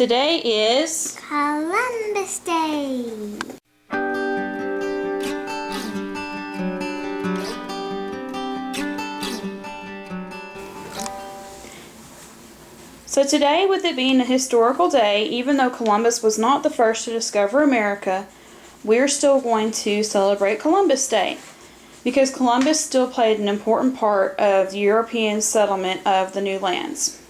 Today is Columbus Day. So today, with it being a historical day, even though Columbus was not the first to discover America, we're still going to celebrate Columbus Day because Columbus still played an important part of the European settlement of the new lands.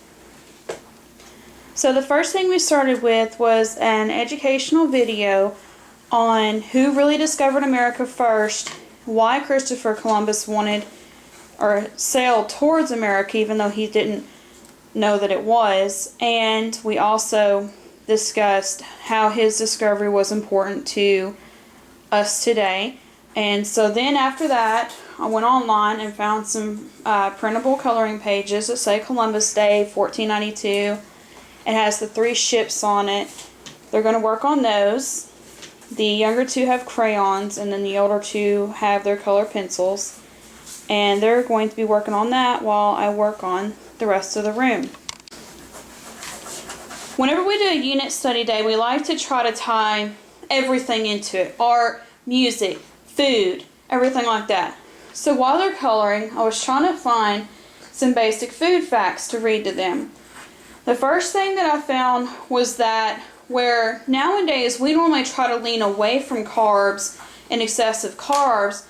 So the first thing we started with was an educational video on who really discovered America first, why Christopher Columbus wanted or sailed towards America even though he didn't know that it was, and we also discussed how his discovery was important to us today. And so then after that, I went online and found some printable coloring pages that say Columbus Day 1492. It has the 3 ships on it. They're going to work on those. The younger 2 have crayons, and then the older 2 have their color pencils. And they're going to be working on that while I work on the rest of the room. Whenever we do a unit study day, we like to try to tie everything into it. Art, music, food, everything like that. So while they're coloring, I was trying to find some basic food facts to read to them. The first thing that I found was that where nowadays we normally try to lean away from carbs and excessive carbs,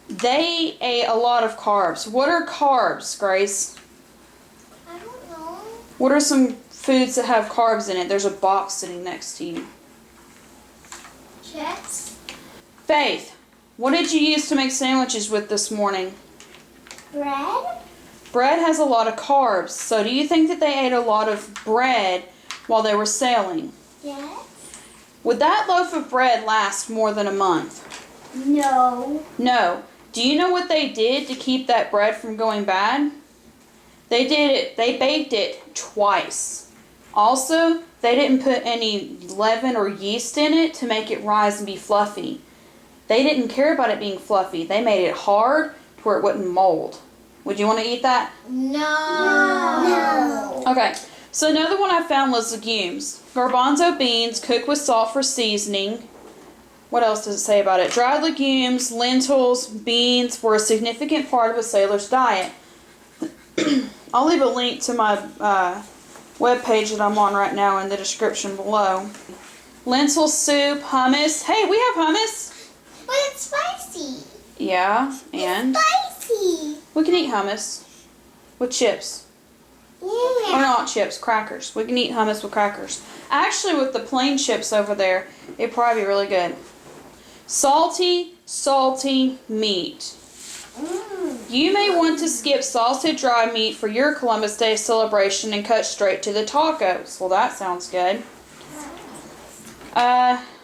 they ate a lot of carbs. What are carbs, Grace? I don't know. What are some foods that have carbs in it? There's a box sitting next to you. Chips. Faith, what did you use to make sandwiches with this morning? Bread. Bread has a lot of carbs. So do you think that they ate a lot of bread while they were sailing? Yes. Would that loaf of bread last more than a month? No. No. Do you know what they did to keep that bread from going bad? They baked it twice. Also, they didn't put any leaven or yeast in it to make it rise and be fluffy. They didn't care about it being fluffy. They made it hard to where it wouldn't mold. Would you want to eat that? No. Okay, so another one I found was legumes. Garbanzo beans cooked with salt for seasoning. What else does it say about it? Dried legumes, lentils, beans were a significant part of a sailor's diet. I'll leave a link to my webpage that I'm on right now in the description below. Lentil soup, hummus. Hey, we have hummus. But it's spicy. Yeah, and It's spicy. we can eat hummus with chips. Or Yeah. not chips, crackers. We can eat hummus with crackers. Actually, with the plain chips over there, it'd probably be really good. Salty meat. You may want to skip salted dry meat for your Columbus Day celebration and cut straight to the tacos. Well, that sounds good.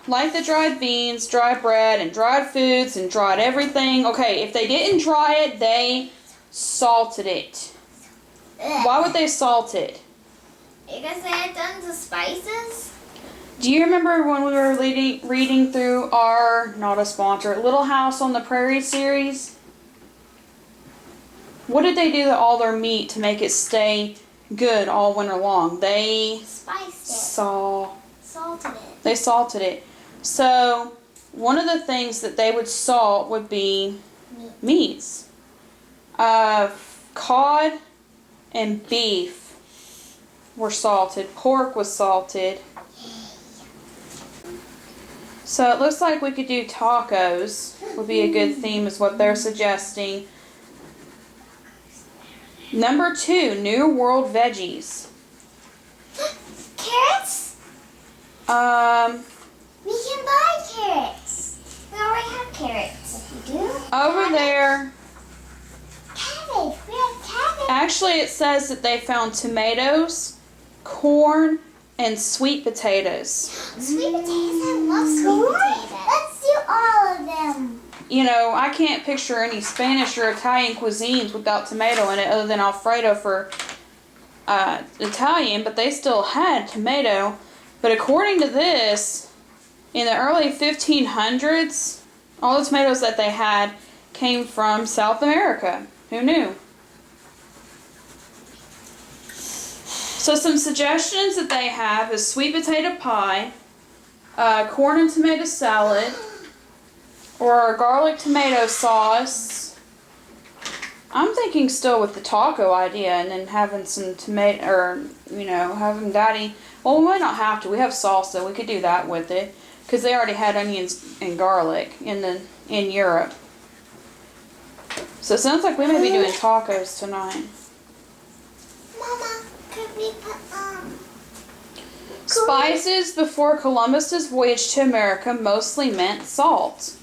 Like the dried beans, dried bread, and dried foods, and dried everything. Okay, if they didn't dry it, they salted it. Why would they salt it? Because they had done the spices. Do you remember when we were reading through our, not a sponsor, Little House on the Prairie series? What did they do to all their meat to make it stay good all winter long? They Spiced it. salted it. They salted it. So one of the things that they would salt would be meats. Cod and beef were salted. Pork was salted. So it looks like we could do tacos. Would be a good theme is what they're suggesting. Number 2, new World Veggies. Carrots? We can buy carrots. We already have carrots. You do? Over there, Cabbage. We have cabbage. actually it says that they found tomatoes, corn, and sweet potatoes. Sweet potatoes. I love sweet potatoes. Let's do all of them. You know, I can't picture any Spanish or Italian cuisines without tomato in it other than Alfredo for Italian, but they still had tomato. But according to this, in the early 1500s, all the tomatoes that they had came from South America. Who knew? So some suggestions that they have is sweet potato pie, corn and tomato salad, or garlic tomato sauce. I'm thinking still with the taco idea, and then having some tomato, or having Daddy. Well, we might not have to. We have salsa. We could do that with it because they already had onions and garlic in Europe. So it sounds like we may be doing tacos tonight. Mama, could we put Spices before Columbus's voyage to America mostly meant salt.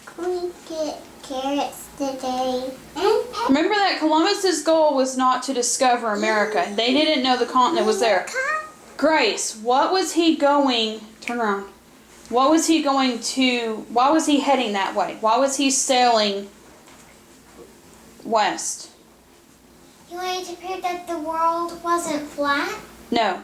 Can we get carrots today? Remember that Columbus's goal was not to discover America. They didn't know the continent was there. Grace, what was he going... Turn around. What was he going to... Why was he heading that way? Why was he sailing west? You wanted to prove that the world wasn't flat? No.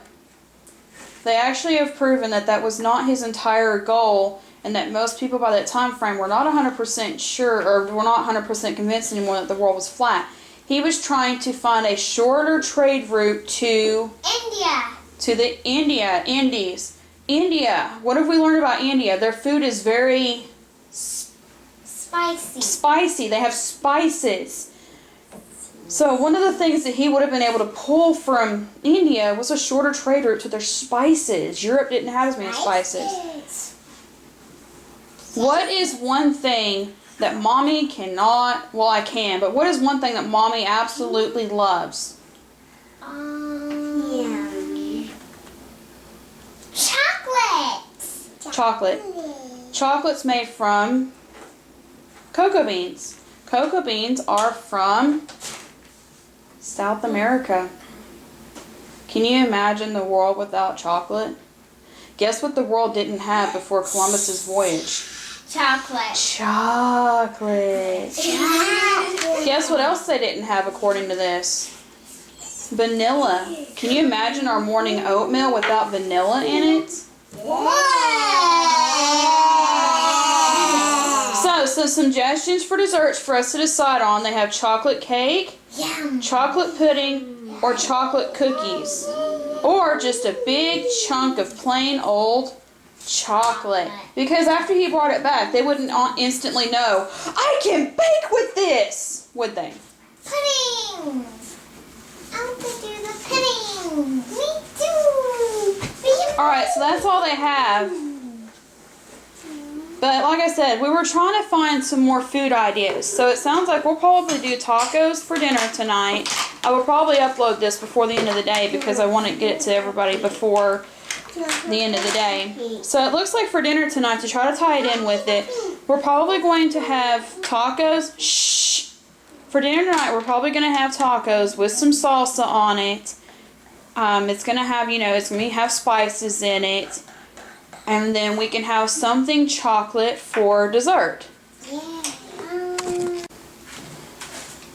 They actually have proven that that was not his entire goal, and that most people by that time frame were not 100% sure, or were not 100% convinced anymore that the world was flat. He was trying to find a shorter trade route to... India. To the Indies. India. What have we learned about India? Their food is very... Spicy. They have spices. So one of the things that he would have been able to pull from India was a shorter trade route to their spices. Europe didn't have as many spices. What is one thing that Mommy cannot... Well, I can, but what is one thing that Mommy absolutely loves? Chocolate. Chocolate's made from cocoa beans. Cocoa beans are from South America. Can you imagine the world without chocolate? Guess what the world didn't have before Columbus's voyage? Chocolate. Chocolate. Guess what else they didn't have according to this? Vanilla. Can you imagine our morning oatmeal without vanilla in it? So some suggestions for desserts for us to decide on. They have chocolate cake, chocolate pudding, or chocolate cookies. Or just a big chunk of plain old chocolate. Because after he brought it back, they wouldn't instantly know, I can bake with this, would they? Pudding! I want to do the pudding! Me too! Alright, so that's all they have. But like I said, we were trying to find some more food ideas. So it sounds like we'll probably do tacos for dinner tonight. I will probably upload this before the end of the day because I want to get it to everybody before the end of the day. So it looks like for dinner tonight, to try to tie it in with it, we're probably going to have tacos. Shh! For dinner tonight, we're probably going to have tacos with some salsa on it. It's going to have, it's going to have spices in it. And then we can have something chocolate for dessert.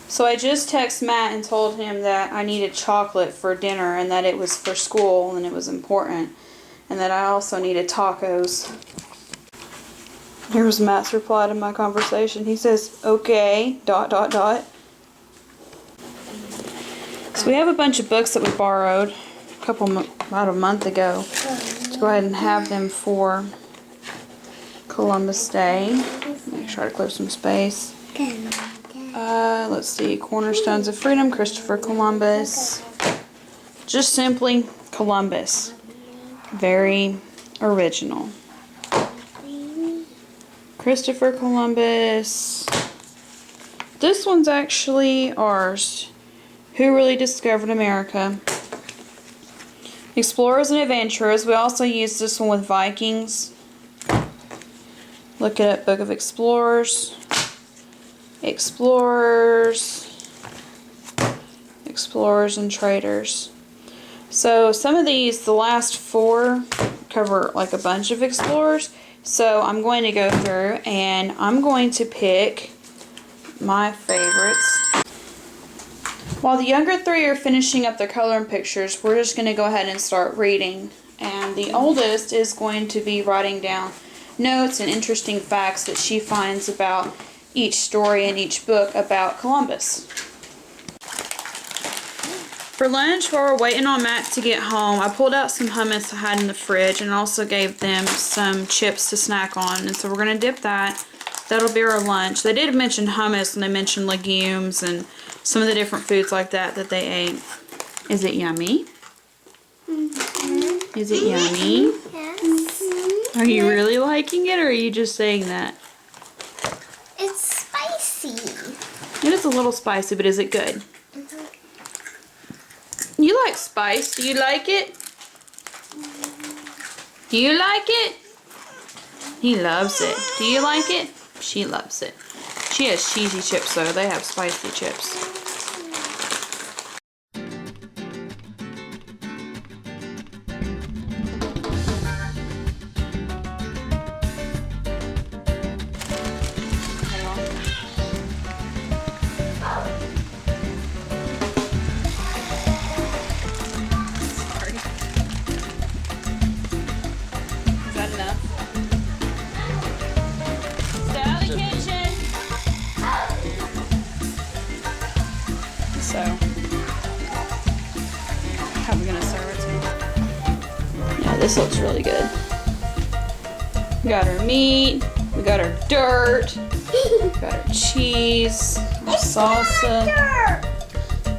So I just texted Matt and told him that I needed chocolate for dinner and that it was for school and it was important. And that I also needed tacos. Here's Matt's reply to my conversation. He says, okay, ... So we have a bunch of books that we borrowed about a month ago. Let's go ahead and have them for Columbus Day. Make sure to clear some space. Let's see. Cornerstones of Freedom, Christopher Columbus. Just simply Columbus. Very original. Christopher Columbus. This one's actually ours. Who Really Discovered America? Explorers and Adventurers. We also use this one with Vikings. Look it up, Book of Explorers. Explorers and Traders. So some of these, the last 4, cover like a bunch of explorers. So I'm going to go through and I'm going to pick my favorites. While the younger 3 are finishing up their coloring pictures, we're just going to go ahead and start reading. And the oldest is going to be writing down notes and interesting facts that she finds about each story in each book about Columbus. For lunch, while we're waiting on Matt to get home, I pulled out some hummus I had in the fridge and also gave them some chips to snack on. And so we're going to dip that. That'll be our lunch. They did mention hummus and they mentioned legumes and some of the different foods like that that they ate. Is it yummy? Mm-hmm. Is it yummy? Yes. Are you really liking it or are you just saying that? It's spicy. It is a little spicy, but is it good? You like spice. Do you like it? Do you like it? He loves it. Do you like it? She loves it. She has cheesy chips though. They have spicy chips. So, how are we gonna serve it to? Yeah, this looks really good. We got our meat, we got our dirt, we got our cheese, our salsa. Dirt.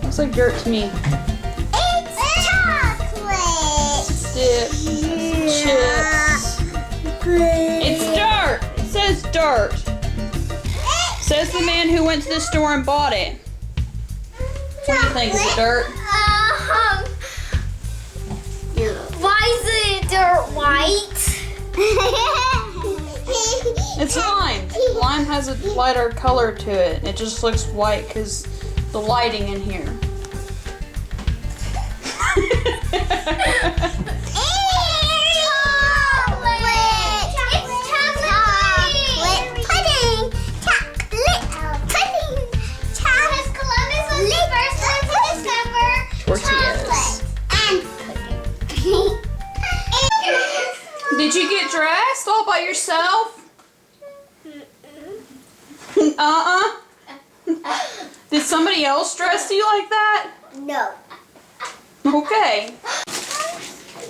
Looks like dirt to me. It's chocolate. Dip, chips. It's dirt. It says dirt. Says the man who went to the store and bought it. What do you think? Is it dirt? Why is it dirt white? It's lime. Lime has a lighter color to it. It just looks white because the lighting in here. Did you get dressed all by yourself? Did somebody else dress you like that? No. Okay.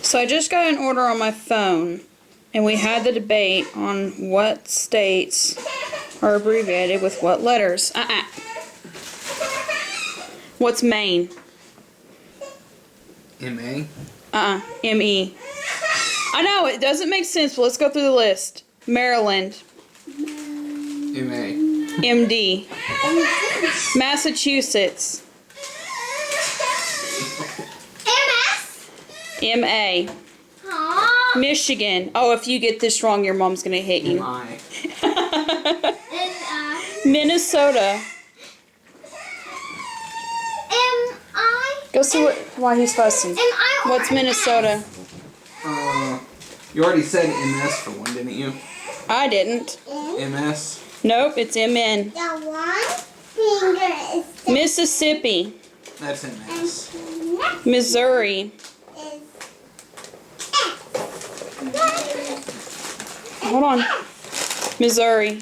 So I just got an order on my phone, and we had the debate on what states are abbreviated with what letters. What's Maine? M-A? M-E. I know, it doesn't make sense, but let's go through the list. Maryland. M-A. M-D. Massachusetts. MS. M-A. Michigan. Oh, if you get this wrong, your mom's going to hit you. M-I. Minnesota. M-I. Go see why he's fussing. M-I or What's Minnesota? You already said MS for one, didn't you? I didn't. MS? Nope, it's M-N. The one finger is the Mississippi. That's MS. next Missouri. is Hold on. Missouri.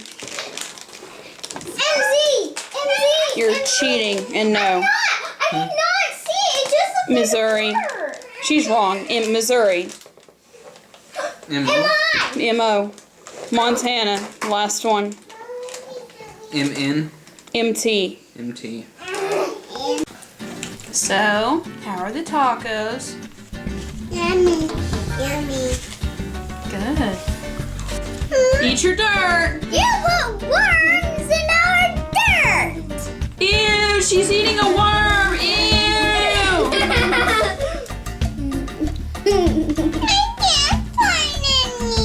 MZ. You're cheating, and no. I did not see it. It just looked Missouri. like a bird. She's wrong. In Missouri. M-O? M-O. Montana. Last one. M-N? M-T. M-T. So, how are the tacos? Yummy. Yummy. Good. Eat your dirt. You put worms in our dirt. Ew, she's eating a worm. Ew. I can't find any.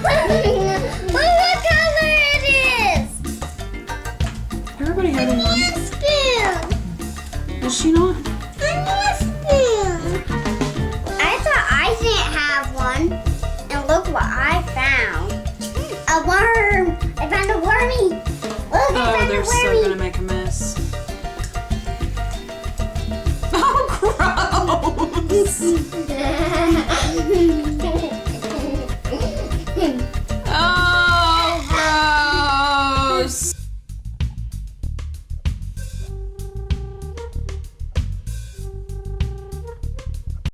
Look what color it is. Everybody having A one. spoon. Is she not? A spoon. I thought I didn't have one. And look what I found. A worm. I found a wormy. Look, I Oh, found they're a so wormy. gonna make a mess. Oh, gross!